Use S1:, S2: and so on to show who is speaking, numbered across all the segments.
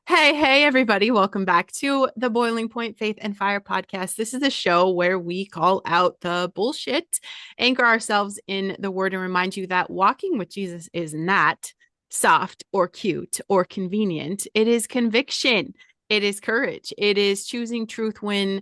S1: Hey, everybody. Welcome back to the Boiling Point Faith and Fire podcast. This is a show where we call out the bullshit, anchor ourselves in the word, and remind you that walking with Jesus is not soft or cute or convenient. It is conviction, it is courage, it is choosing truth when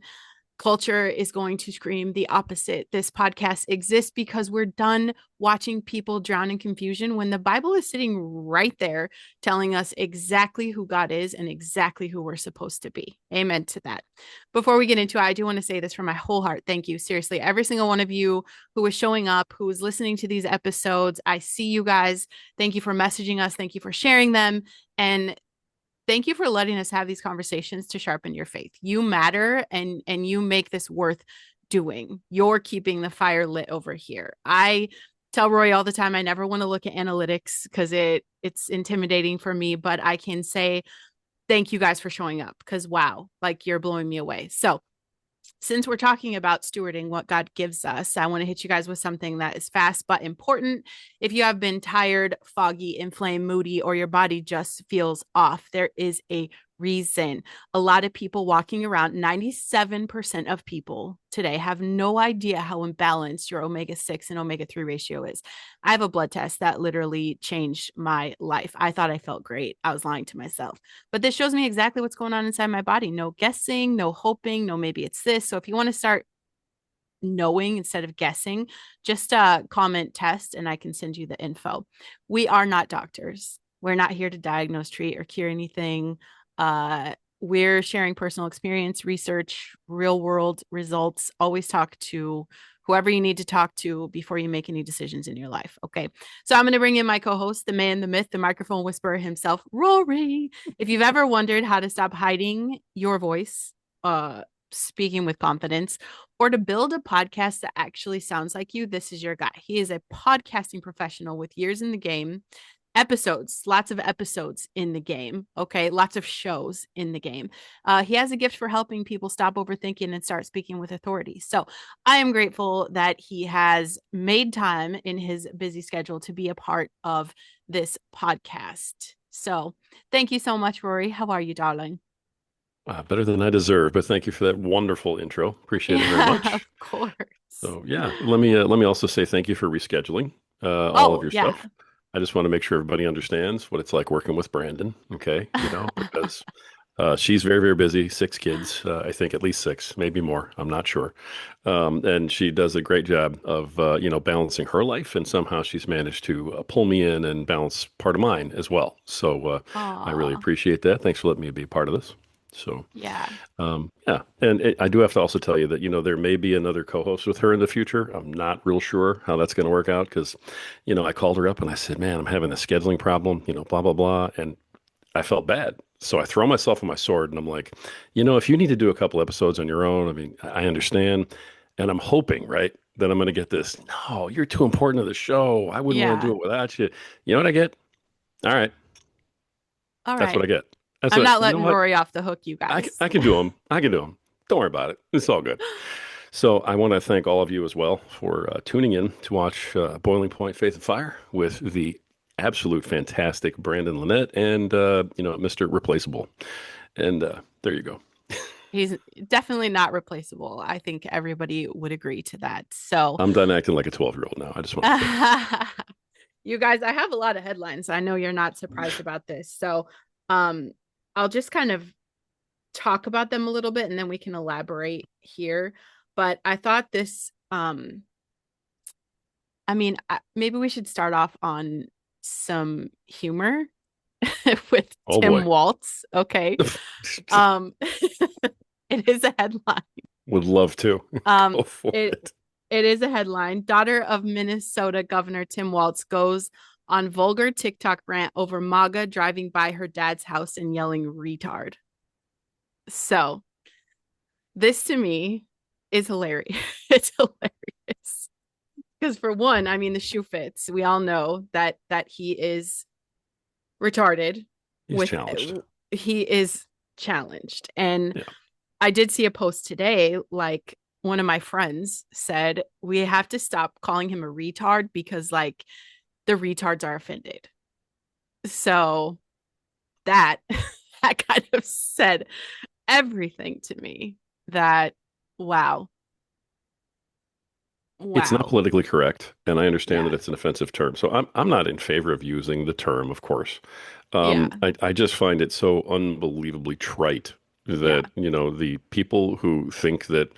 S1: culture is going to scream the opposite. This podcast exists because we're done watching people drown in confusion when the Bible is sitting right there telling us exactly who God is and exactly who we're supposed to be. Amen to that. Before we get into it, I do want to say this from my whole heart. Thank you. Seriously, every single one of you who is showing up, who is listening to these episodes, I see you guys. Thank you for messaging us. Thank you for sharing them. And thank you for letting us have these conversations to sharpen your faith. You matter and you make this worth doing. You're keeping the fire lit over here. I tell Roy all the time I never want to look at analytics because it's intimidating for me, but I can say thank you guys for showing up because wow, like you're blowing me away. So since we're talking about stewarding what God gives us, I want to hit you guys with something that is fast but important. If you have been tired, foggy, inflamed, moody, or your body just feels off, there is a reason. A lot of people walking around, 97% of people today have no idea how imbalanced your omega 6 and omega 3 ratio is. I have a blood test that literally changed my life. I thought I felt great. I was lying to myself. But this shows me exactly what's going on inside my body. No guessing, no hoping, no, maybe it's this. So if you want to start knowing instead of guessing, just comment test and I can send you the info. We are not doctors. We're not here to diagnose, treat, or cure anything. We're sharing personal experience, research, real world results. Always talk to whoever you need to talk to before you make any decisions in your life. Okay. So I'm going to bring in my co-host, the man, the myth, the microphone whisperer himself, Rory. If you've ever wondered how to stop hiding your voice, speaking with confidence, or to build a podcast that actually sounds like you, this is your guy. He is a podcasting professional with years in the game, episodes, lots of episodes in the game. Okay. Lots of shows in the game. He has a gift for helping people stop overthinking and start speaking with authority. So I am grateful that he has made time in his busy schedule to be a part of this podcast. So thank you so much, Rory. How are you, darling?
S2: Better than I deserve, but thank you for that wonderful intro. Appreciate it very
S1: Yeah, of
S2: much.
S1: course.
S2: So yeah, let me also say thank you for rescheduling all of
S1: Oh,
S2: your
S1: yeah.
S2: stuff. I just want to make sure everybody understands what it's like working with Brandon. Okay, because she's very very busy, six kids, I think at least six, maybe more. I'm not sure, and she does a great job of balancing her life, and somehow she's managed to pull me in and balance part of mine as well. So I really
S1: Aw,
S2: appreciate that. Thanks for letting me be a part of this. So.
S1: yeah.
S2: Yeah, and I do have to also tell you that there may be another co-host with her in the future. I'm not real sure how that's going to work out because, I called her up and I said, "Man, I'm having a scheduling problem," blah blah blah, and I felt bad. So I throw myself on my sword and I'm like, if you need to do a couple episodes on your own, I mean, I understand, and I'm hoping, right, that I'm going to get this. No, you're too important to the show. I wouldn't want to
S1: Yeah.
S2: do it without you. You know what I get? All right,
S1: All
S2: that's what
S1: right.
S2: I get. That's
S1: I'm
S2: what
S1: not
S2: you know.
S1: letting
S2: What
S1: Rory off the hook, you
S2: I
S1: guys.
S2: can do them. I can do them. Don't worry about it. It's all good. So I want to thank all of you as well for tuning in to watch Boiling Point Faith and Fire with the absolute fantastic Brandon Lynette and Mr. Replaceable. And there you go.
S1: He's definitely not replaceable. I think everybody would agree to that. So,
S2: I'm done acting like a 12-year-old now. I just want to say.
S1: you guys, I have a lot of headlines. I know you're not surprised about this. So, um, I'll just kind of talk about them a little bit and then we can elaborate here. But I thought this, maybe we should start off on some humor with
S2: Oh
S1: Tim
S2: boy.
S1: Waltz. Okay. Um, it is a headline.
S2: Would love to.
S1: Um,
S2: Go for
S1: it
S2: it.
S1: it is a headline. Daughter of Minnesota Governor Tim Waltz goes on vulgar TikTok rant over MAGA driving by her dad's house and yelling retard. So this to me is hilarious. It's hilarious. Because for one, I mean the shoe fits. We all know that he is retarded
S2: He's
S1: with
S2: challenged.
S1: he is challenged. And
S2: Yeah.
S1: I did see a post today, like one of my friends said, we have to stop calling him a retard because like the retards are offended. So that that kind of said everything to me that, wow,
S2: It's not
S1: wow.
S2: politically correct, and I understand that
S1: Yeah.
S2: it's an offensive term. So I'm not in favor of using the term, of course.
S1: Yeah.
S2: I just find it so unbelievably trite
S1: Yeah.
S2: that, the people who think that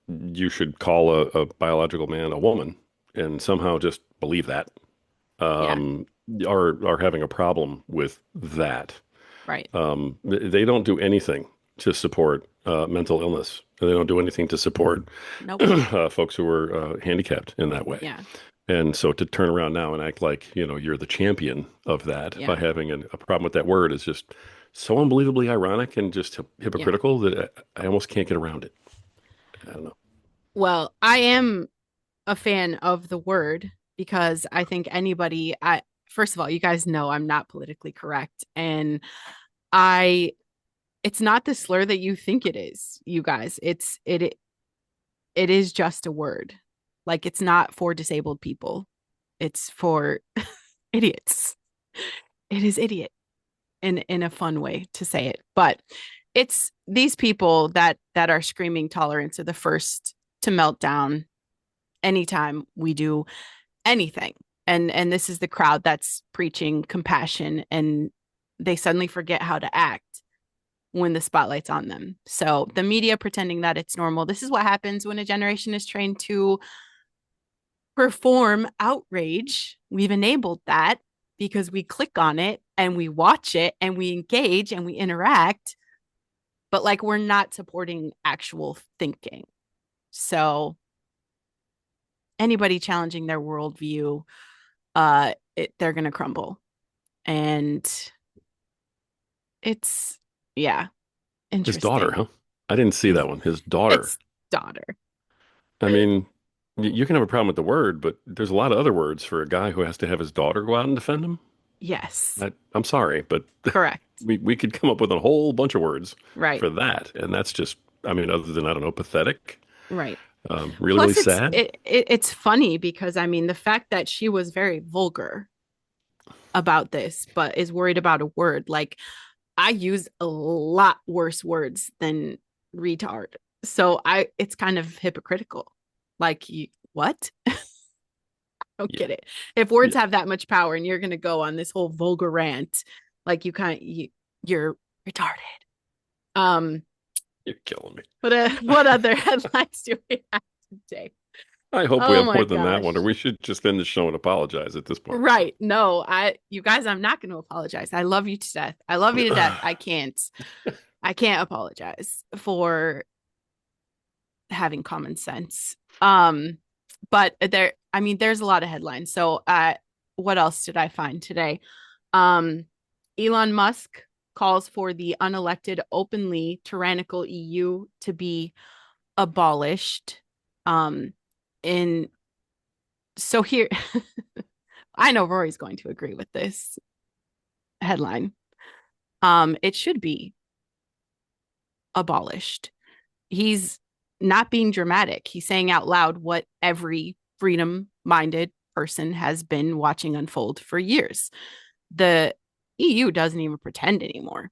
S2: you should call a biological man a woman and somehow just believe that
S1: Yeah.
S2: um, are having a problem with that.
S1: Right.
S2: They don't do anything to support mental illness. They don't do anything to support
S1: Nope.
S2: folks who are handicapped in that way.
S1: Yeah.
S2: And so to turn around now and act like, you're the champion of that by
S1: Yeah.
S2: having a problem with that word is just so unbelievably ironic and just
S1: Yeah.
S2: hypocritical that I almost can't get around it. I don't know.
S1: Well, I am a fan of the word because I think first of all, you guys know I'm not politically correct. And I, it's not the slur that you think it is, you guys. It is just a word. Like it's not for disabled people. It's for idiots. It is idiot in a fun way to say it. But it's these people that are screaming tolerance are the first to melt down anytime we do anything. And this is the crowd that's preaching compassion and they suddenly forget how to act when the spotlight's on them. So the media pretending that it's normal. This is what happens when a generation is trained to perform outrage. We've enabled that because we click on it and we watch it and we engage and we interact, but like we're not supporting actual thinking. So anybody challenging their worldview, they're gonna crumble. And it's yeah,
S2: His daughter,
S1: interesting.
S2: huh? I didn't see
S1: His
S2: that one. His daughter.
S1: his daughter.
S2: I mean, you can have a problem with the word, but there's a lot of other words for a guy who has to have his daughter go out and defend him.
S1: Yes,
S2: I'm sorry, but
S1: correct.
S2: we could come up with a whole bunch of words
S1: Right,
S2: for that, and that's just, I mean, other than I don't know, pathetic,
S1: right.
S2: really, really
S1: Plus,
S2: sad.
S1: it's funny because I mean the fact that she was very vulgar about this, but is worried about a word. Like I use a lot worse words than retard, so it's kind of hypocritical. Like you, what? I don't
S2: Yeah,
S1: get it. If words
S2: yeah,
S1: have that much power, and you're gonna go on this whole vulgar rant, like you're retarded. Um,
S2: you're killing me.
S1: what other headlines do we have today?
S2: I hope we
S1: Oh
S2: have
S1: my
S2: more than that one, or
S1: gosh.
S2: we should just end the show and apologize at this point.
S1: Right. No, you guys, I'm not going to apologize. I love you to death. I love you to death. I can't apologize for having common sense. But I mean, there's a lot of headlines. So, what else did I find today? Um, Elon Musk calls for the unelected, openly tyrannical EU to be abolished. Um, in so here, I know Rory's going to agree with this headline. It should be abolished. He's not being dramatic. He's saying out loud what every freedom minded person has been watching unfold for years. The EU doesn't even pretend anymore.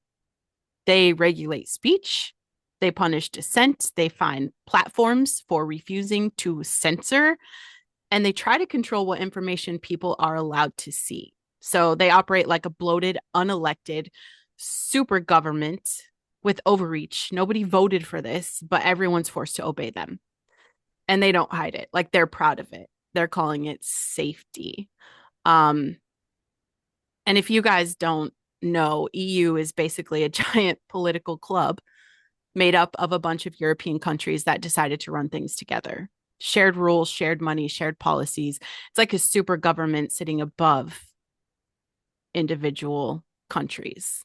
S1: They regulate speech, they punish dissent, they fine platforms for refusing to censor, and they try to control what information people are allowed to see. So they operate like a bloated, unelected super government with overreach. Nobody voted for this, but everyone's forced to obey them. And they don't hide it. Like they're proud of it. They're calling it safety. Um, and if you guys don't know, EU is basically a giant political club made up of a bunch of European countries that decided to run things together. Shared rules, shared money, shared policies. It's like a super government sitting above individual countries.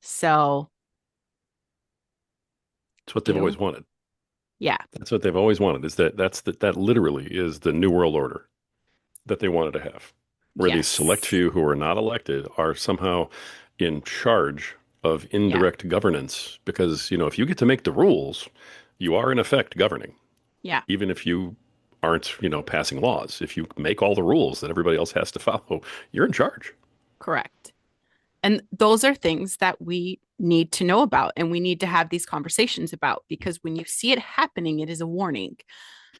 S1: So,
S2: It's what they've always
S1: ew.
S2: wanted.
S1: Yeah.
S2: That's what they've always wanted. Is that literally is the new world order that they wanted to have, where these select
S1: Yes.
S2: few who are not elected are somehow in charge of
S1: Yeah.
S2: indirect governance. Because, if you get to make the rules, you are in effect governing,
S1: Yeah.
S2: even if you aren't, passing laws. If you make all the rules that everybody else has to follow, you're in charge.
S1: Correct. And those are things that we need to know about and we need to have these conversations about because when you see it happening, it is a warning.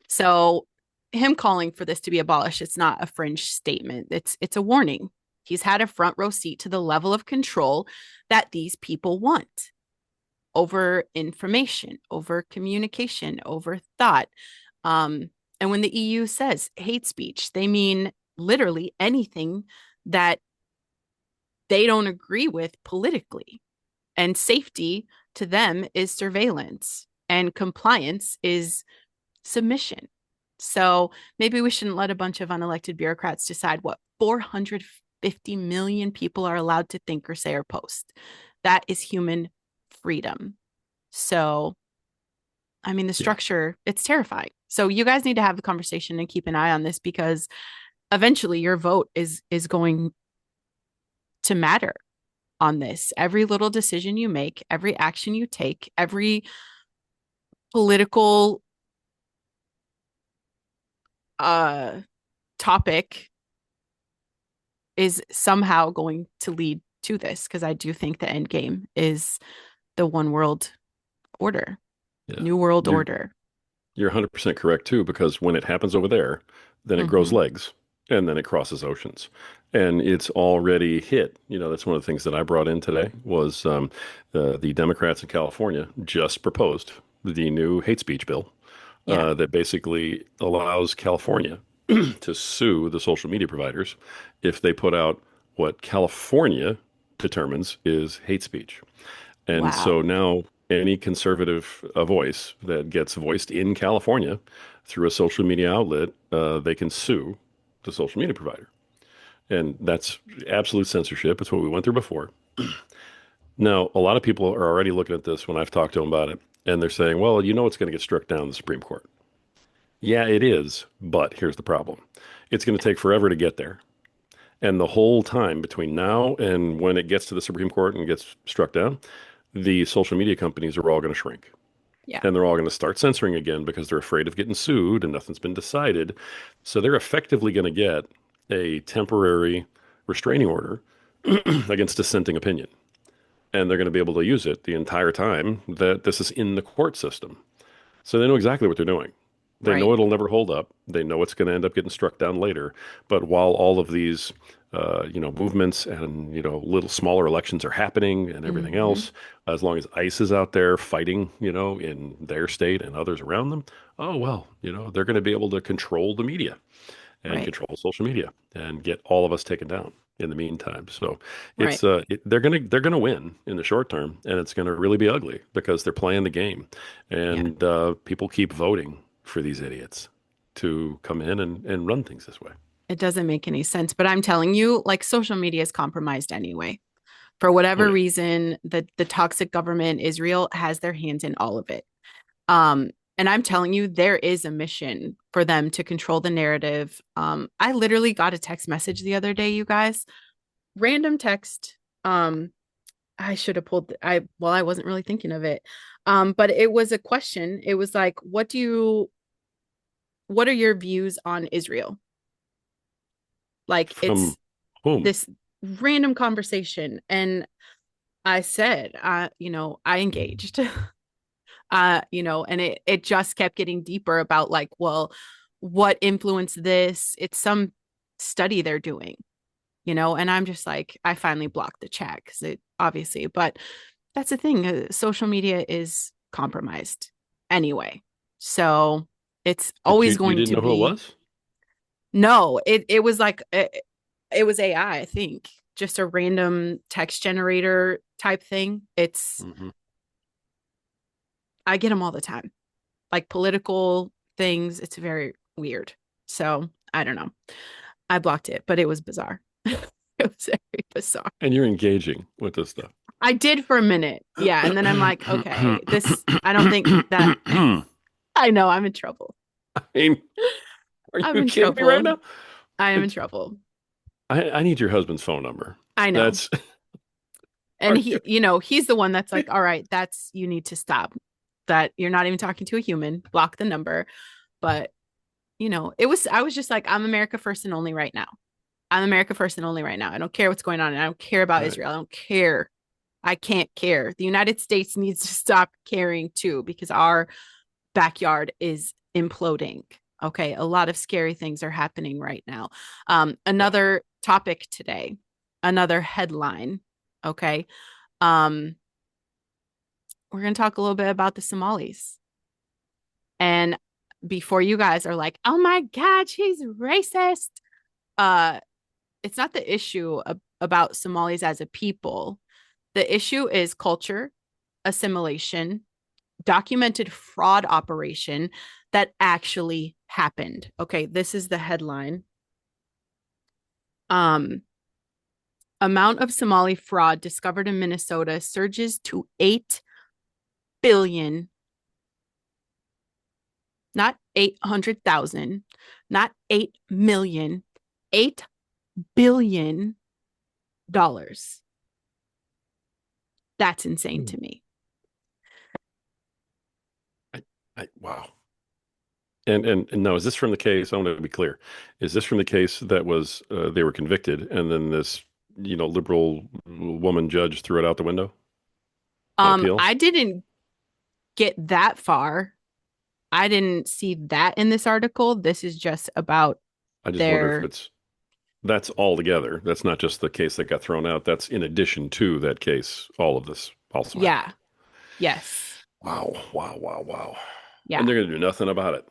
S1: So him calling for this to be abolished, it's not a fringe statement. It's a warning. He's had a front row seat to the level of control that these people want over information, over communication, over thought. And when the EU says hate speech, they mean literally anything that they don't agree with politically. And safety to them is surveillance, and compliance is submission. So maybe we shouldn't let a bunch of unelected bureaucrats decide what 450 million people are allowed to think or say or post. That is human freedom. So, I mean, the
S2: Yeah.
S1: structure, it's terrifying. So you guys need to have the conversation and keep an eye on this because eventually your vote is going to matter on this. Every little decision you make, every action you take, every political uh topic is somehow going to lead to this because I do think the end game is the one world order,
S2: Yeah.
S1: new world
S2: You're
S1: order.
S2: you're 100% correct too, because when it happens over there, then it grows
S1: Mm-hmm.
S2: legs and then it crosses oceans. And it's already hit. That's one of the things that I brought in today was the Democrats in California just proposed the new hate speech bill
S1: Yeah.
S2: that basically allows California to sue the social media providers if they put out what California determines is hate speech. And
S1: Wow.
S2: so now any conservative voice that gets voiced in California through a social media outlet, they can sue the social media provider. And that's absolute censorship. It's what we went through before. Now, a lot of people are already looking at this when I've talked to them about it, and they're saying, well, it's going to get struck down in the Supreme Court. Yeah, it is. But here's the problem. It's going to take forever to get there. And the whole time between now and when it gets to the Supreme Court and gets struck down, the social media companies are all going to shrink.
S1: Yeah.
S2: And they're all going to start censoring again because they're afraid of getting sued and nothing's been decided. So they're effectively going to get a temporary restraining order against dissenting opinion. And they're going to be able to use it the entire time that this is in the court system. So they know exactly what they're doing. They
S1: Right.
S2: know it'll never hold up. They know it's going to end up getting struck down later. But while all of these, movements and little smaller elections are happening and everything
S1: Mm-hmm.
S2: else, as long as ICE is out there fighting, in their state and others around them, oh well, they're going to be able to control the media and
S1: Right.
S2: control social media and get all of us taken down in the meantime. So
S1: Right.
S2: they're gonna win in the short term, and it's gonna really be ugly because they're playing the game,
S1: Yeah.
S2: and people keep voting for these idiots to come in and run things this way.
S1: It doesn't make any sense, but I'm telling you, like social media is compromised anyway. For
S2: Oh
S1: whatever
S2: yeah,
S1: reason, the toxic government, Israel, has their hands in all of it. Um, and I'm telling you, there is a mission for them to control the narrative. I literally got a text message the other day, you guys. Random text. I should have pulled I wasn't really thinking of it. But it was a question. It was like, what are your views on Israel? Like
S2: from
S1: it's
S2: whom?
S1: this random conversation. And I said, I engaged. And it just kept getting deeper about like, well, what influenced this? It's some study they're doing, and I'm just like, I finally blocked the chat because it obviously, but that's the thing. Social media is compromised anyway. So it's
S2: But
S1: always
S2: you
S1: going
S2: didn't
S1: to
S2: know who it
S1: be,
S2: was?
S1: no, it was like, it was AI, I think, just a random text generator type thing.
S2: Hmm.
S1: I get them all the time, like political things. It's very weird. So I don't know. I blocked it, but it was bizarre. It was very bizarre.
S2: And you're engaging with this stuff.
S1: I did for a minute. Yeah. And then I'm like, okay, I don't think that I know I'm in trouble.
S2: I mean, are
S1: I'm
S2: you
S1: in
S2: kidding me right
S1: trouble.
S2: now?
S1: I am in
S2: It's,
S1: trouble.
S2: I need your husband's phone number.
S1: I know.
S2: That's
S1: And
S2: are you?
S1: he's the one that's like, all right, you need to stop. That you're not even talking to a human, block the number. But I was just like, I'm America first and only right now. I'm America first and only right now. I don't care what's going on. And I don't care about
S2: All right.
S1: Israel. I don't care. I can't care. The United States needs to stop caring too because our backyard is imploding. Okay. A lot of scary things are happening right now.
S2: Yeah.
S1: Another topic today, another headline. Okay. Um, we're going to talk a little bit about the Somalis. And before you guys are like, oh my God, she's racist. Uh, it's not the issue about Somalis as a people. The issue is culture, assimilation, documented fraud operation that actually happened. Okay, this is the headline. Um, Amount of Somali fraud discovered in Minnesota surges to 8 billion, not 800,000, not 8 million, 8 billion dollars. That's insane
S2: Hmm.
S1: to me.
S2: I, wow. And now, is this from the case? I want to be clear. Is this from the case that was they were convicted, and then this, liberal woman judge threw it out the window on appeal?
S1: I didn't get that far. I didn't see that in this article. This is just about
S2: I just wonder if
S1: their,
S2: that's all together. That's not just the case that got thrown out. That's in addition to that case. All of this also happened.
S1: yeah, yes,
S2: Wow, wow, wow, wow. And
S1: yeah.
S2: they're going to do nothing about it.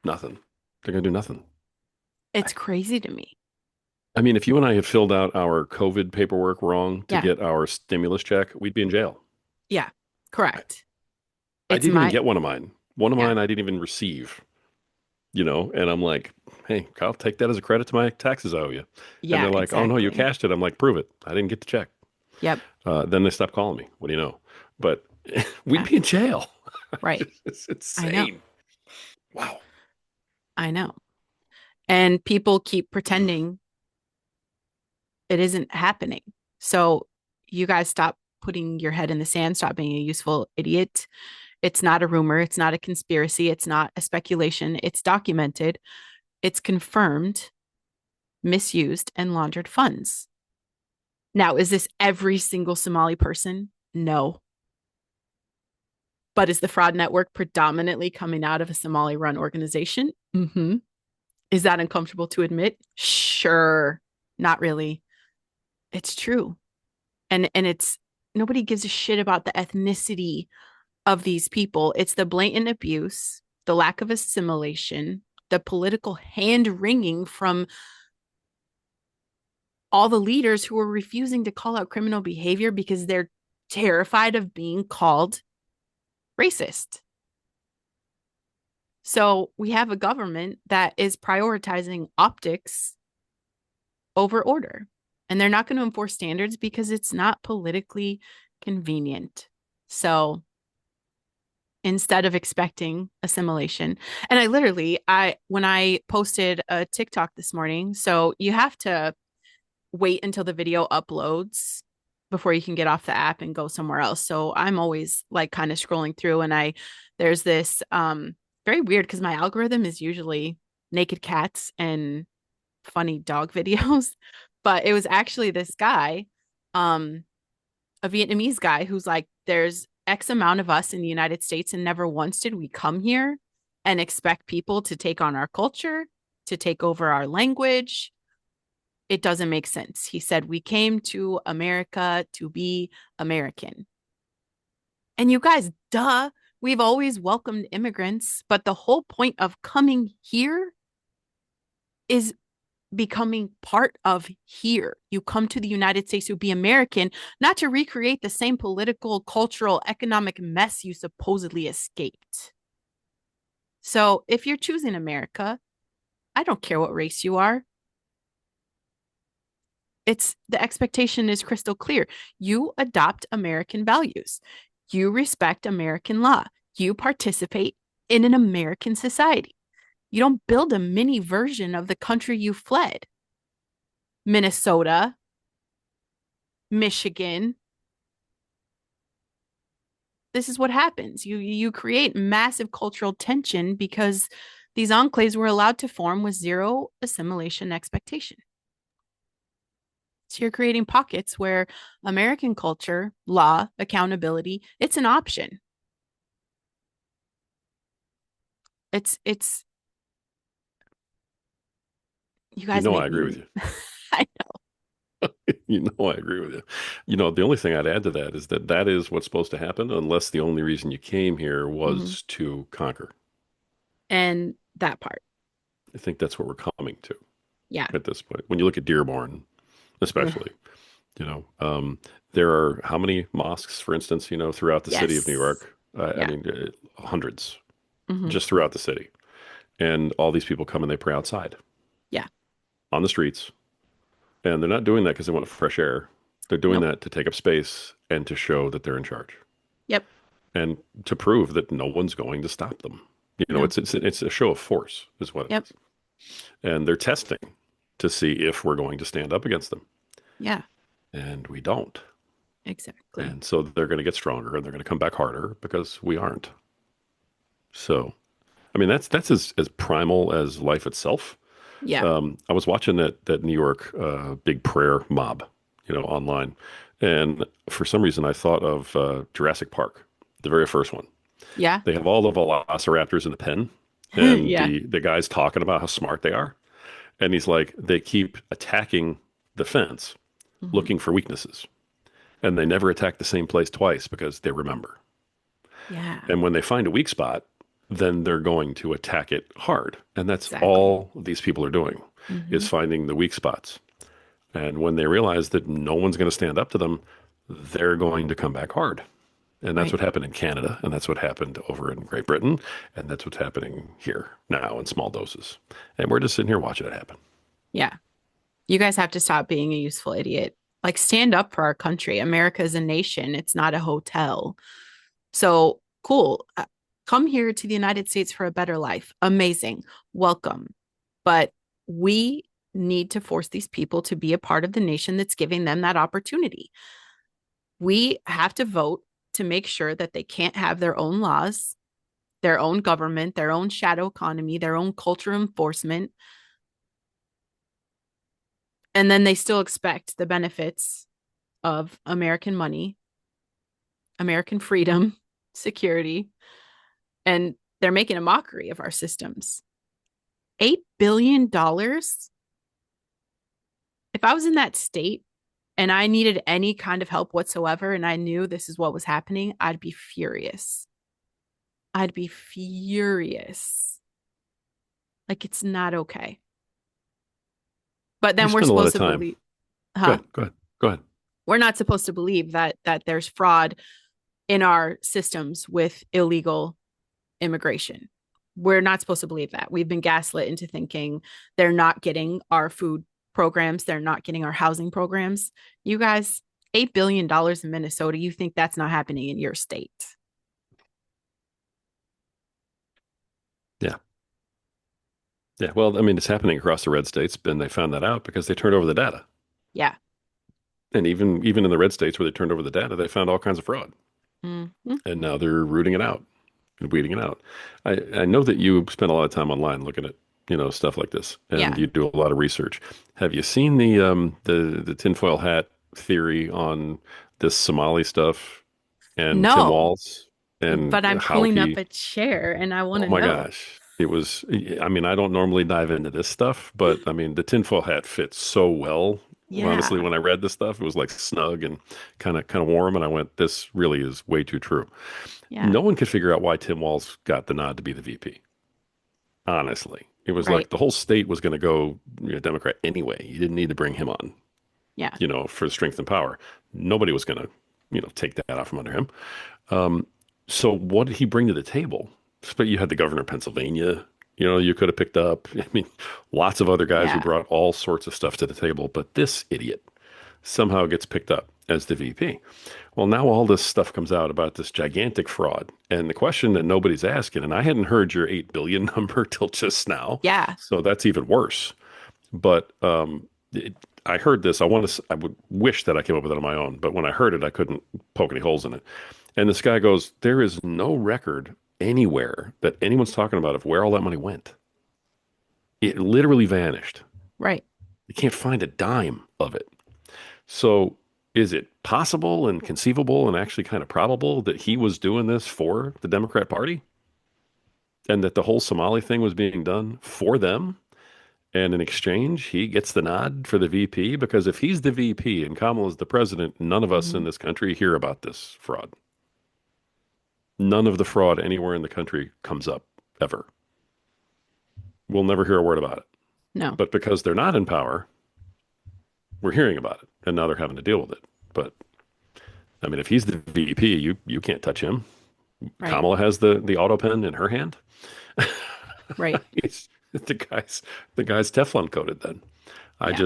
S2: Nothing. They're going to do nothing.
S1: It's crazy to me.
S2: I mean, if you and I had filled out our COVID paperwork wrong to
S1: Yeah,
S2: get our stimulus check, we'd be in jail.
S1: yeah,
S2: I,
S1: correct.
S2: I
S1: It's
S2: didn't even
S1: my,
S2: get one of mine. One of
S1: yeah,
S2: mine I didn't even receive, and I'm like, hey, Kyle, take that as a credit to my taxes I owe you. And
S1: yeah,
S2: they're like, oh, no, you
S1: exactly.
S2: cashed it. I'm like, prove it. I didn't get the check.
S1: Yep,
S2: Then they stopped calling me. What do you know? But we'd
S1: yeah,
S2: be in jail.
S1: right.
S2: It's
S1: I know,
S2: insane. Wow.
S1: I know. And people keep pretending it isn't happening. So you guys stop putting your head in the sand, stop being a useful idiot. It's not a rumor, it's not a conspiracy, it's not a speculation, it's documented, it's confirmed, misused, and laundered funds. Now, is this every single Somali person? No. But is the fraud network predominantly coming out of a Somali run organization? Mm-hmm. Is that uncomfortable to admit? Sure. Not really. It's true. And it's nobody gives a shit about the ethnicity of these people. It's the blatant abuse, the lack of assimilation, the political hand wringing from all the leaders who are refusing to call out criminal behavior because they're terrified of being called racist. So we have a government that is prioritizing optics over order. And they're not going to enforce standards because it's not politically convenient. So instead of expecting assimilation, and I when I posted a TikTok this morning, so you have to wait until the video uploads before you can get off the app and go somewhere else. So I'm always like kind of scrolling through and there's this very weird because my algorithm is usually naked cats and funny dog videos, but it was actually this guy, um a Vietnamese guy who's like, there's X amount of us in the United States, and never once did we come here and expect people to take on our culture, to take over our language. It doesn't make sense. He said, we came to America to be American. And you guys, duh, we've always welcomed immigrants, but the whole point of coming here is becoming part of here. You come to the United States to be American, not to recreate the same political, cultural, economic mess you supposedly escaped. So if you're choosing America, I don't care what race you are. It's the expectation is crystal clear. You adopt American values. You respect American law. You participate in an American society. You don't build a mini version of the country you fled. Minnesota, Michigan. This is what happens. You create massive cultural tension because these enclaves were allowed to form with zero assimilation expectation. So you're creating pockets where American culture, law, accountability, it's an option. It's you
S2: You
S1: guys
S2: know, I
S1: make
S2: agree with
S1: me
S2: you.
S1: I
S2: You know, I agree with you. You know, the only thing I'd add to that is that that is what's supposed to happen unless the only reason you came here
S1: know. Mhm.
S2: was to conquer.
S1: And that part.
S2: I think that's what we're coming to
S1: Yeah.
S2: at this point. When you look at Dearborn,
S1: Ugh.
S2: especially, you know, there are how many mosques, for instance, you know, throughout the city of New
S1: Yes.
S2: York? I
S1: Yeah.
S2: mean, hundreds
S1: Hmm.
S2: just throughout the city. And all these people come and they pray outside
S1: Yeah.
S2: on the streets. And they're not doing that because they want fresh air. They're doing
S1: Nope.
S2: that to take up space and to show that they're in charge
S1: Yep.
S2: and to prove that no one's going to stop them. You know,
S1: No.
S2: it's a show of force, is what it
S1: Yep.
S2: is. And they're testing to see if we're going to stand up against them.
S1: Yeah.
S2: And we don't.
S1: Exactly.
S2: And so they're going to get stronger and they're going to come back harder because we aren't. So, I mean, that's as primal as life itself.
S1: Yeah.
S2: I was watching that New York big prayer mob, you know, online, and for some reason I thought of Jurassic Park, the very first one.
S1: Yeah.
S2: They have all the velociraptors in the pen, and
S1: Yeah.
S2: the guy's talking about how smart they are, and he's like, they keep attacking the fence,
S1: Hmm.
S2: looking for weaknesses, and they never attack the same place twice because they remember.
S1: Yeah.
S2: And when they find a weak spot, then they're going to attack it hard. And that's
S1: Exactly.
S2: all these people are doing
S1: Hmm.
S2: is finding the weak spots. And when they realize that no one's going to stand up to them, they're going to come back hard. And that's
S1: Right.
S2: what happened in Canada. And that's what happened over in Great Britain. And that's what's happening here now in small doses. And we're just sitting here watching it happen.
S1: Yeah. You guys have to stop being a useful idiot. Like, stand up for our country. America is a nation, it's not a hotel. So cool. Come here to the United States for a better life. Amazing. Welcome. But we need to force these people to be a part of the nation that's giving them that opportunity. We have to vote to make sure that they can't have their own laws, their own government, their own shadow economy, their own culture enforcement. And then they still expect the benefits of American money, American freedom, security, and they're making a mockery of our systems. $8 billion. If I was in that state and I needed any kind of help whatsoever and I knew this is what was happening, I'd be furious. I'd be furious. Like, it's not okay. But
S2: You
S1: then we're
S2: spend a lot
S1: supposed
S2: of
S1: to
S2: time.
S1: believe,
S2: Go
S1: huh?
S2: ahead. Go ahead. Go ahead.
S1: We're not supposed to believe that there's fraud in our systems with illegal immigration. We're not supposed to believe that. We've been gaslit into thinking they're not getting our food programs, they're not getting our housing programs. You guys, $8 billion in Minnesota, you think that's not happening in your state?
S2: Yeah. Yeah. Well, I mean, it's happening across the red states, and they found that out because they turned over the data.
S1: Yeah.
S2: And even in the red states where they turned over the data, they found all kinds of fraud.
S1: Mm-hmm.
S2: And now they're rooting it out and weeding it out. I know that you spend a lot of time online looking at, you know, stuff like this, and
S1: Yeah.
S2: you do a lot of research. Have you seen the tinfoil hat theory on this Somali stuff and Tim
S1: No,
S2: Walz and
S1: but I'm
S2: how
S1: pulling up
S2: he?
S1: a chair and I want
S2: Oh
S1: to
S2: my
S1: know.
S2: gosh. It was, I mean, I don't normally dive into this stuff, but I mean, the tinfoil hat fits so well. Honestly,
S1: Yeah.
S2: when I read this stuff, it was like snug and kind of warm. And I went, this really is way too true.
S1: Yeah.
S2: No one could figure out why Tim Walz got the nod to be the VP. Honestly, it was
S1: Right.
S2: like the whole state was going to go, you know, Democrat anyway. You didn't need to bring him on,
S1: Yeah.
S2: you know, for strength and power. Nobody was going to, you know, take that out from under him. Um, so what did he bring to the table? But you had the governor of Pennsylvania, you know, you could have picked up. I mean, lots of other guys who
S1: Yeah.
S2: brought all sorts of stuff to the table, but this idiot somehow gets picked up as the VP. Well, now all this stuff comes out about this gigantic fraud. And the question that nobody's asking, and I hadn't heard your 8 billion number till just now,
S1: Yeah.
S2: so that's even worse. But I heard this. I would wish that I came up with it on my own, but when I heard it, I couldn't poke any holes in it. And this guy goes, there is no record anywhere that anyone's talking about of where all that money went. It literally vanished.
S1: Right.
S2: You can't find a dime of it. So is it possible and conceivable and actually kind of probable that he was doing this for the Democrat Party and that the whole Somali thing was being done for them? And in exchange, he gets the nod for the VP? Because if he's the VP and Kamala's the president, none of us in
S1: Mhm.
S2: this country hear about this fraud. None of the fraud anywhere in the country comes up ever. We'll never hear a word about it.
S1: No.
S2: But because they're not in power, we're hearing about it, and now they're having to deal with it. But I mean, if he's the VP, you can't touch him.
S1: Right.
S2: Kamala has the auto pen in her hand.
S1: Right.
S2: He's, the guy's Teflon coated. Then I
S1: Yeah.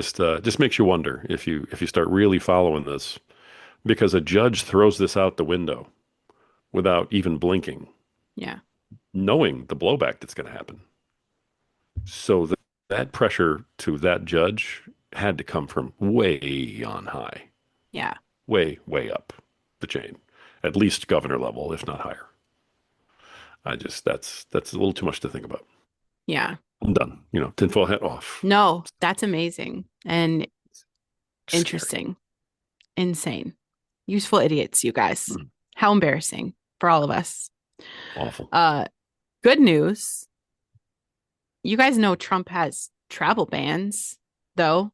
S2: just makes you wonder if you start really following this because a judge throws this out the window without even blinking,
S1: Yeah.
S2: knowing the blowback that's going to happen. So that pressure to that judge had to come from way on high,
S1: Yeah.
S2: way up the chain, at least governor level, if not higher. That's a little too much to think about.
S1: Yeah.
S2: I'm done. Tinfoil hat off.
S1: No, that's amazing and
S2: Scary.
S1: interesting. Insane. Useful idiots, you guys.
S2: Mm,
S1: How embarrassing for all of us.
S2: awful.
S1: Uh, Good news. You guys know Trump has travel bans, though.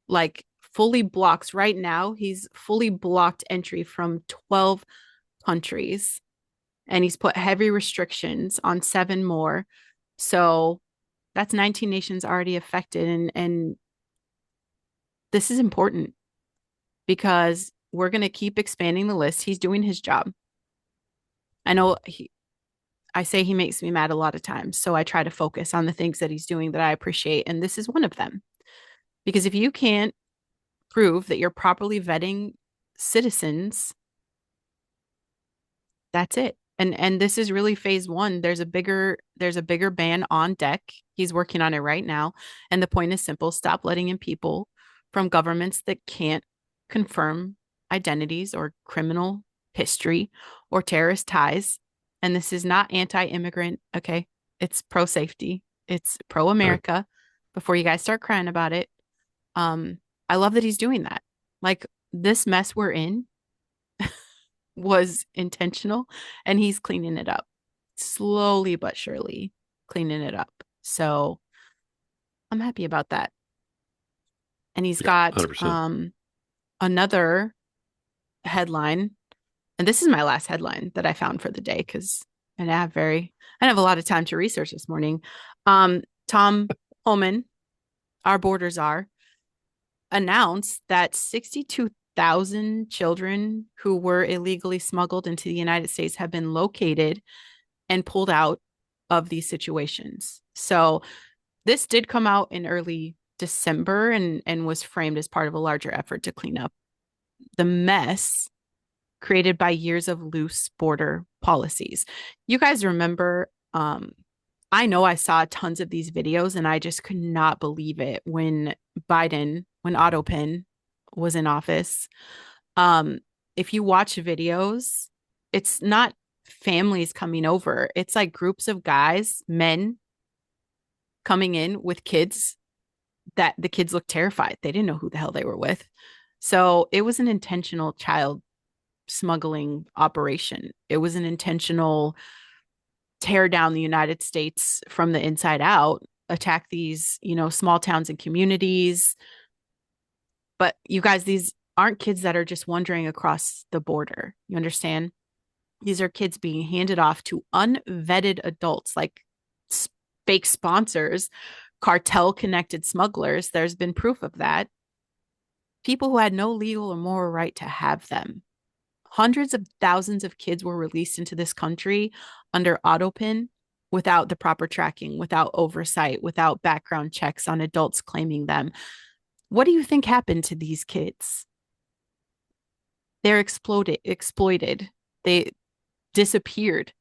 S1: Like fully blocks right now. He's fully blocked entry from 12 countries and he's put heavy restrictions on seven more. So that's 19 nations already affected. And this is important because we're going to keep expanding the list. He's doing his job. I know I say he makes me mad a lot of times. So I try to focus on the things that he's doing that I appreciate. And this is one of them. Because if you can't prove that you're properly vetting citizens, that's it. And this is really phase one. There's a bigger ban on deck. He's working on it right now. And the point is simple. Stop letting in people from governments that can't confirm identities or criminal history or terrorist ties. And this is not anti-immigrant, okay? It's pro-safety. It's
S2: Right.
S1: pro-America. Before you guys start crying about it. Um, I love that he's doing that. Like this mess we're in was intentional and he's cleaning it up slowly but surely cleaning it up. So I'm happy about that. And he's
S2: Yeah,
S1: got
S2: 100%.
S1: another headline. And this is my last headline that I found for the day because I have a lot of time to research this morning. Tom Homan, our border czar, announced that 62,000 children who were illegally smuggled into the United States have been located and pulled out of these situations. So this did come out in early December and was framed as part of a larger effort to clean up the mess created by years of loose border policies. You guys remember I know I saw tons of these videos and I just could not believe it when Otto Penn was in office. Um, if you watch videos, it's not families coming over. It's like groups of guys, men coming in with kids that the kids looked terrified. They didn't know who the hell they were with. So it was an intentional child smuggling operation. It was an intentional tear down the United States from the inside out, attack these, small towns and communities. But you guys, these aren't kids that are just wandering across the border. You understand? These are kids being handed off to unvetted adults, like fake sponsors, cartel connected smugglers. There's been proof of that. People who had no legal or moral right to have them. Hundreds of thousands of kids were released into this country under autopin without the proper tracking, without oversight, without background checks on adults claiming them. What do you think happened to these kids? They're exploited. They disappeared.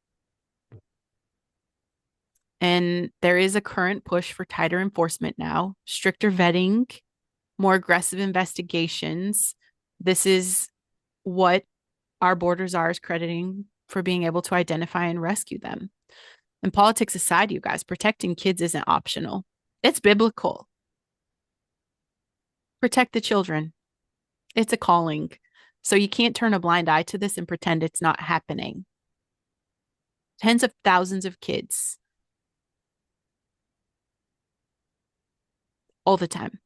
S1: And there is a current push for tighter enforcement now, stricter vetting, more aggressive investigations. This is what our borders are is crediting for being able to identify and rescue them. And politics aside, you guys, protecting kids isn't optional. It's biblical. Protect the children. It's a calling. So you can't turn a blind eye to this and pretend it's not happening. Tens of thousands of kids all the time.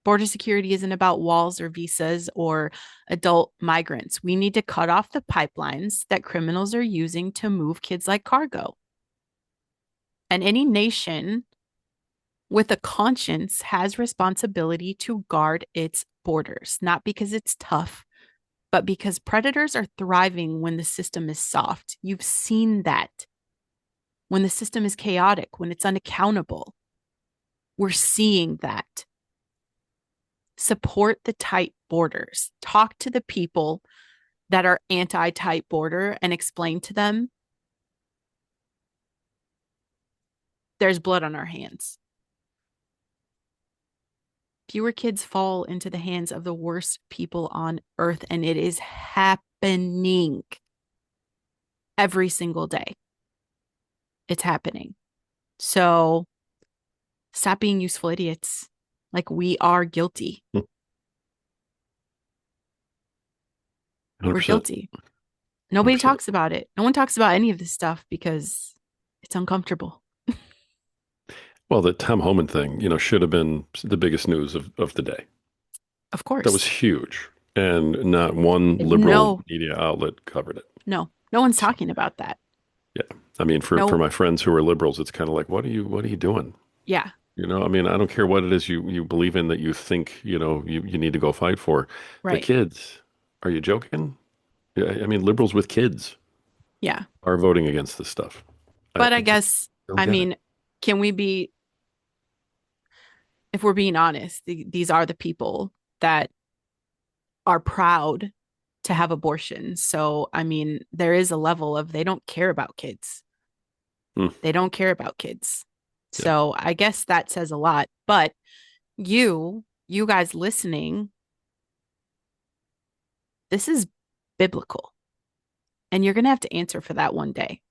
S1: Border security isn't about walls or visas or adult migrants. We need to cut off the pipelines that criminals are using to move kids like cargo. And any nation with a conscience has responsibility to guard its borders, not because it's tough, but because predators are thriving when the system is soft. You've seen that. When the system is chaotic, when it's unaccountable, we're seeing that. Support the tight borders. Talk to the people that are anti tight border and explain to them there's blood on our hands. Fewer kids fall into the hands of the worst people on earth, and it is happening every single day. It's happening. So stop being useful idiots. Like, we are guilty. We're
S2: 100%.
S1: guilty. Nobody
S2: 100%.
S1: talks about it. No one talks about any of this stuff because it's uncomfortable.
S2: Well, the Tom Homan thing, should have been the biggest news of the day.
S1: Of
S2: That was
S1: course.
S2: huge. And not one liberal
S1: No,
S2: media outlet covered it.
S1: no one's
S2: So,
S1: talking about that.
S2: yeah. I mean, for
S1: No,
S2: my friends who are liberals, it's kind of like, what are you doing?
S1: yeah,
S2: I mean, I don't care what it is you believe in that you think, you need to go fight for. But
S1: right.
S2: kids, are you joking? Yeah, I mean, liberals with kids
S1: Yeah.
S2: are voting against this stuff.
S1: But I
S2: I just
S1: guess,
S2: don't
S1: I
S2: get it.
S1: mean, can we be, if we're being honest, these are the people that are proud to have abortions. So, I mean, there is a level of they don't care about kids.
S2: Hmm.
S1: They don't care about kids.
S2: Yeah.
S1: So, I guess that says a lot. But you guys listening, this is biblical. And you're going to have to answer for that one day.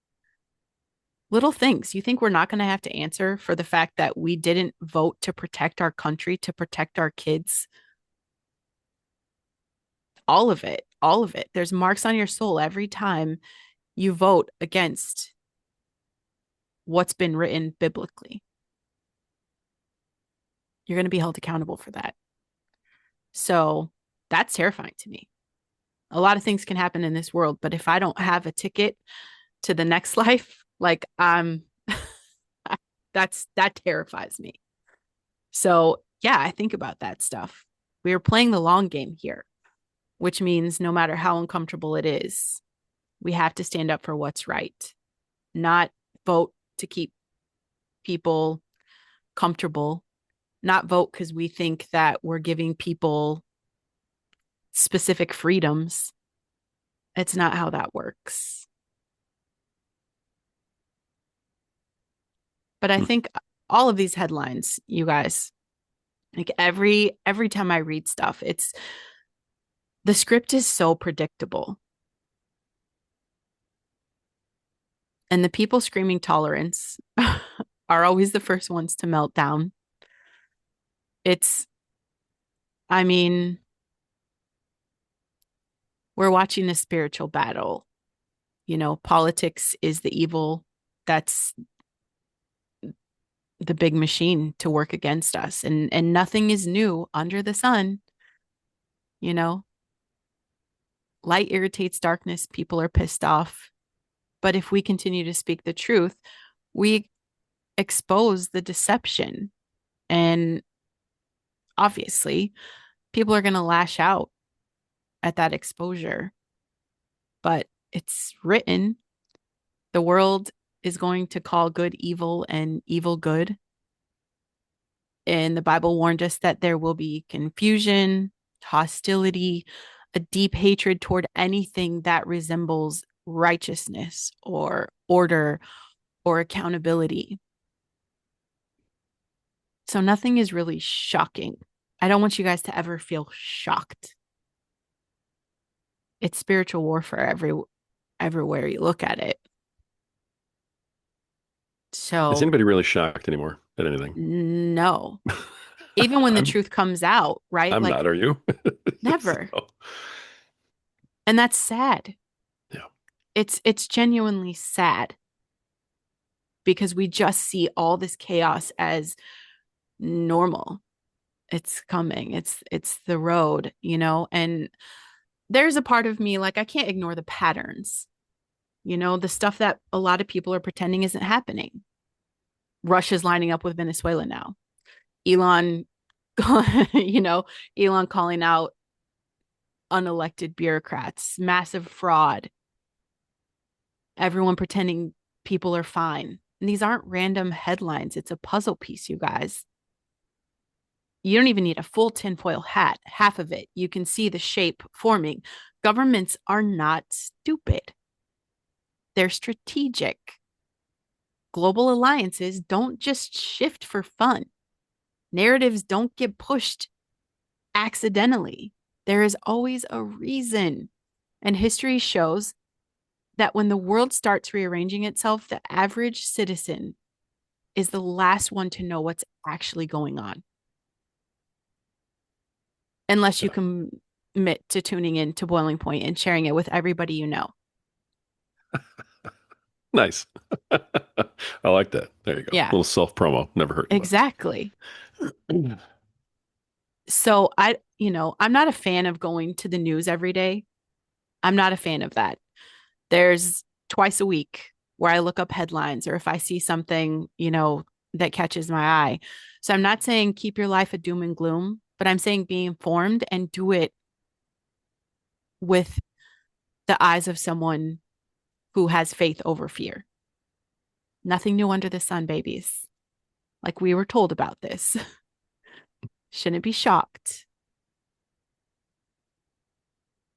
S1: Little things. You think we're not going to have to answer for the fact that we didn't vote to protect our country, to protect our kids? All of it. All of it. There's marks on your soul every time you vote against what's been written biblically. You're going to be held accountable for that. So that's terrifying to me. A lot of things can happen in this world, but if I don't have a ticket to the next life, like that terrifies me. So yeah, I think about that stuff. We are playing the long game here, which means no matter how uncomfortable it is, we have to stand up for what's right, not vote to keep people comfortable, not vote because we think that we're giving people specific freedoms. It's not how that works. But I
S2: Hmm.
S1: think all of these headlines, you guys, like every time I read stuff, it's the script is so predictable. And the people screaming tolerance are always the first ones to melt down. It's, I mean, we're watching a spiritual battle. Politics is the evil that's the big machine to work against us. And nothing is new under the sun, you know. Light irritates darkness, people are pissed off. But if we continue to speak the truth, we expose the deception. And obviously, people are going to lash out at that exposure. But it's written, the world is going to call good evil and evil good. And the Bible warned us that there will be confusion, hostility, a deep hatred toward anything that resembles righteousness or order or accountability. So nothing is really shocking. I don't want you guys to ever feel shocked. It's spiritual warfare everywhere you look at it.
S2: Is
S1: So
S2: anybody really shocked anymore at anything?
S1: no, even when the
S2: I'm
S1: truth comes out, right?
S2: I'm
S1: Like
S2: not, are you?
S1: never.
S2: So,
S1: And that's sad.
S2: yeah.
S1: It's genuinely sad because we just see all this chaos as normal. It's coming. It's the road, you know? And there's a part of me like I can't ignore the patterns. You know, the stuff that a lot of people are pretending isn't happening. Russia's lining up with Venezuela now. Elon, you know, Elon calling out unelected bureaucrats, massive fraud, everyone pretending people are fine. And these aren't random headlines. It's a puzzle piece, you guys. You don't even need a full tinfoil hat, half of it. You can see the shape forming. Governments are not stupid, they're strategic. Global alliances don't just shift for fun, narratives don't get pushed accidentally. There is always a reason. And history shows that when the world starts rearranging itself, the average citizen is the last one to know what's actually going on, unless you
S2: Yeah.
S1: commit to tuning in to Boiling Point and sharing it with everybody you know.
S2: Nice. I like that. There you go. A
S1: Yeah,
S2: little self promo. Never hurt anyone.
S1: exactly. So I'm not a fan of going to the news every day. I'm not a fan of that. There's twice a week where I look up headlines or if I see something, that catches my eye. So I'm not saying keep your life a doom and gloom, but I'm saying be informed and do it with the eyes of someone who has faith over fear. Nothing new under the sun, babies. Like we were told about this. Shouldn't be shocked.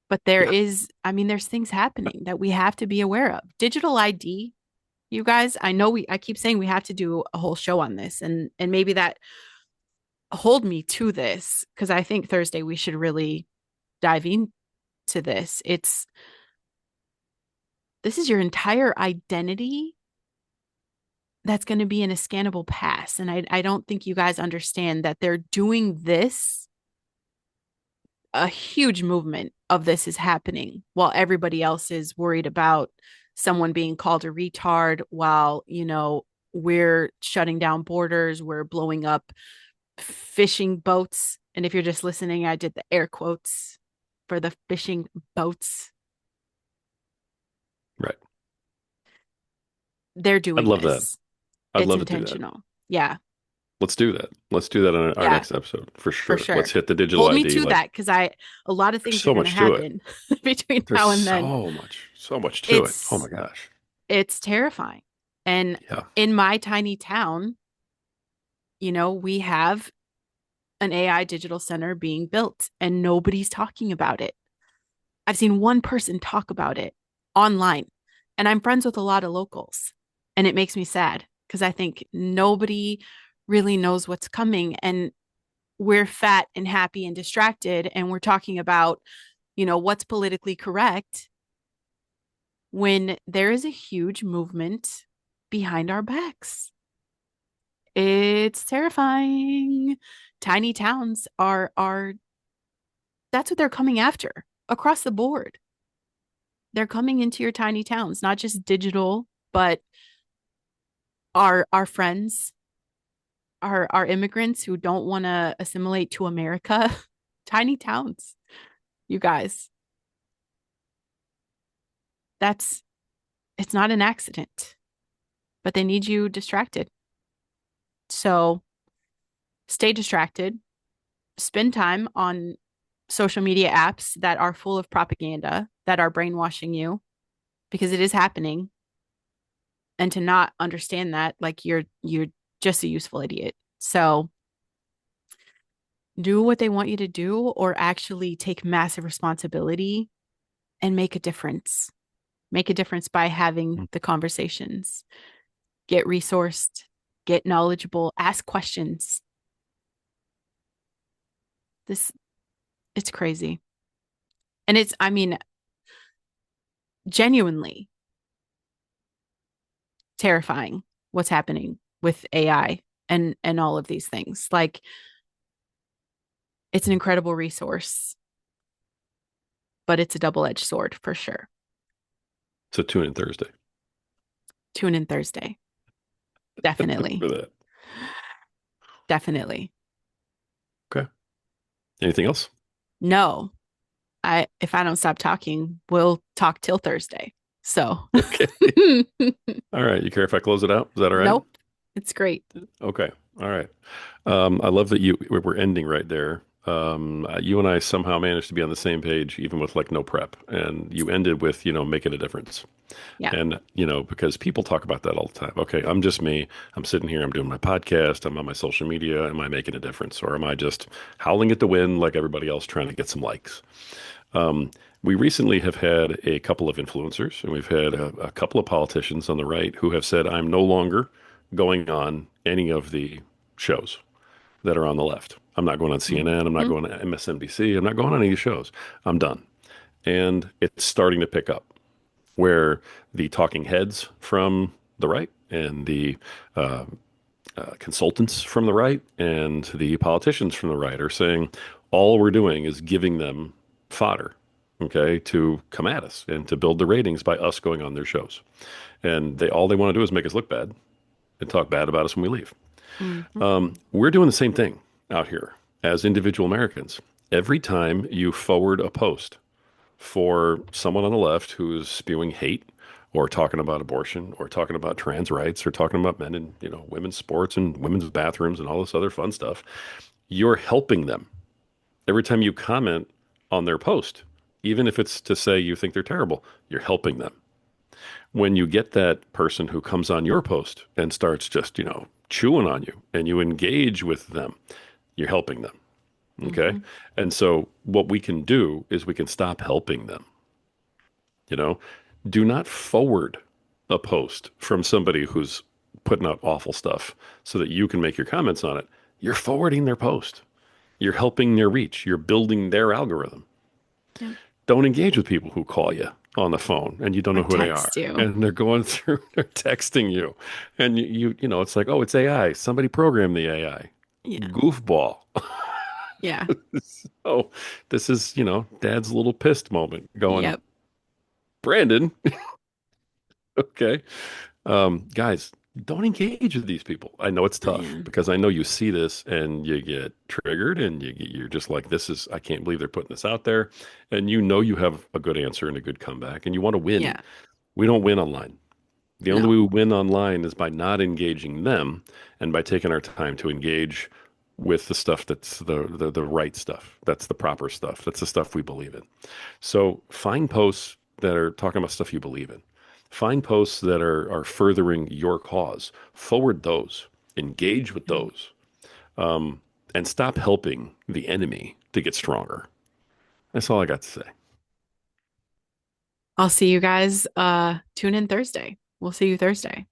S1: But
S2: Yeah.
S1: there's things happening that we have to be aware of. Digital ID, you guys, I keep saying we have to do a whole show on this and maybe that hold me to this because I think Thursday we should really dive into this. This is your entire identity that's going to be in a scannable pass. And I don't think you guys understand that they're doing this. A huge movement of this is happening while everybody else is worried about someone being called a retard while, we're shutting down borders, we're blowing up fishing boats. And if you're just listening, I did the air quotes for the fishing boats.
S2: Right.
S1: They're
S2: I'd
S1: doing
S2: love that.
S1: this.
S2: I'd
S1: It's
S2: love to do that.
S1: intentional. Yeah.
S2: Let's do that. Let's do that on our
S1: Yeah,
S2: next episode for
S1: for
S2: sure.
S1: sure.
S2: Let's hit the digital
S1: Hold me
S2: ID.
S1: to
S2: Like,
S1: that because a lot of
S2: there's
S1: things are
S2: so
S1: going to
S2: much to it.
S1: happen between
S2: There's
S1: now and then.
S2: so much to it. Oh
S1: It's
S2: my gosh.
S1: it's terrifying. And
S2: Yeah.
S1: in my tiny town, we have an AI digital center being built and nobody's talking about it. I've seen one person talk about it online, and I'm friends with a lot of locals. And it makes me sad because I think nobody really knows what's coming. And we're fat and happy and distracted. And we're talking about, what's politically correct when there is a huge movement behind our backs. It's terrifying. Tiny towns are that's what they're coming after across the board. They're coming into your tiny towns, not just digital, but our friends, our immigrants who don't want to assimilate to America. Tiny towns, you guys. That's it's not an accident, but they need you distracted. So stay distracted, spend time on social media apps that are full of propaganda that are brainwashing you because it is happening. And to not understand that, like you're just a useful idiot. So do what they want you to do or actually take massive responsibility and make a difference. Make a difference by having the conversations. Get resourced, get knowledgeable, ask questions. This it's crazy. And genuinely terrifying what's happening with AI and all of these things. Like It's an incredible resource, but it's a double-edged sword for sure.
S2: So tune in Thursday
S1: Tune in Thursday. Definitely.
S2: for that.
S1: Definitely.
S2: Okay. Anything else?
S1: No, I if I don't stop talking, we'll talk till Thursday. So,
S2: Okay. All right. You care if I close it out? Is that all right?
S1: nope, it's great.
S2: Okay. All right. I love that we're ending right there. You and I somehow managed to be on the same page, even with like no prep. And you ended with, making a difference.
S1: Yeah.
S2: And, because people talk about that all the time. Okay, I'm just me. I'm sitting here. I'm doing my podcast. I'm on my social media. Am I making a difference? Or am I just howling at the wind like everybody else trying to get some likes? Um, we recently have had a couple of influencers and we've had a couple of politicians on the right who have said, I'm no longer going on any of the shows that are on the left. I'm not going on CNN. I'm not
S1: Mhm.
S2: going to MSNBC. I'm not going on any of these shows. I'm done. And it's starting to pick up where the talking heads from the right and the uh, consultants from the right and the politicians from the right are saying all we're doing is giving them fodder, okay, to come at us and to build the ratings by us going on their shows. And they want to do is make us look bad and talk bad about us when we leave.
S1: Mhm.
S2: We're doing the same thing out here as individual Americans. Every time you forward a post for someone on the left who's spewing hate or talking about abortion or talking about trans rights or talking about men and women's sports and women's bathrooms and all this other fun stuff, you're helping them. Every time you comment on their post, even if it's to say you think they're terrible, you're helping them. When you get that person who comes on your post and starts just, chewing on you and you engage with them, you're helping them. Okay.
S1: Mhm.
S2: And so what we can do is we can stop helping them. You know, do not forward a post from somebody who's putting out awful stuff so that you can make your comments on it. You're forwarding their post. You're helping their reach. You're building their algorithm.
S1: Yep.
S2: Don't engage with people who call you on the phone and you don't
S1: Or
S2: know who they are
S1: text you.
S2: and they're going through, they're texting you and it's like, oh, it's AI. Somebody programmed the AI.
S1: Yeah.
S2: Goofball.
S1: Yeah.
S2: Oh, this is, dad's little pissed moment going,
S1: Yep.
S2: Brandon. Okay. Guys, don't engage with these people. I know it's tough
S1: Yeah.
S2: because I know you see this and you get triggered and you're just like, I can't believe they're putting this out there. And you have a good answer and a good comeback and you want to win.
S1: Yeah.
S2: We don't win online. The only
S1: No.
S2: way we win online is by not engaging them and by taking our time to engage with the stuff that's the right stuff. That's the proper stuff. That's the stuff we believe in. So find posts that are talking about stuff you believe in. Find posts that are furthering your cause. Forward those. Engage with
S1: Mm.
S2: those. And stop helping the enemy to get stronger. That's all I got to say.
S1: I'll see you guys tune in Thursday. We'll see you Thursday.